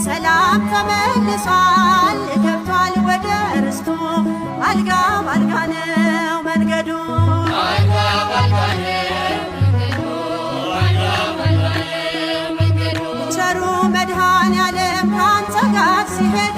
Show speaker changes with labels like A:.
A: ሰላም ተመልሷል ገብቷል ወደ ርስቱ አልጋ ባልጋ ነው መንገዱ ቸሩ መድኃኔዓለም ካንተ ጋር ሲሄዱ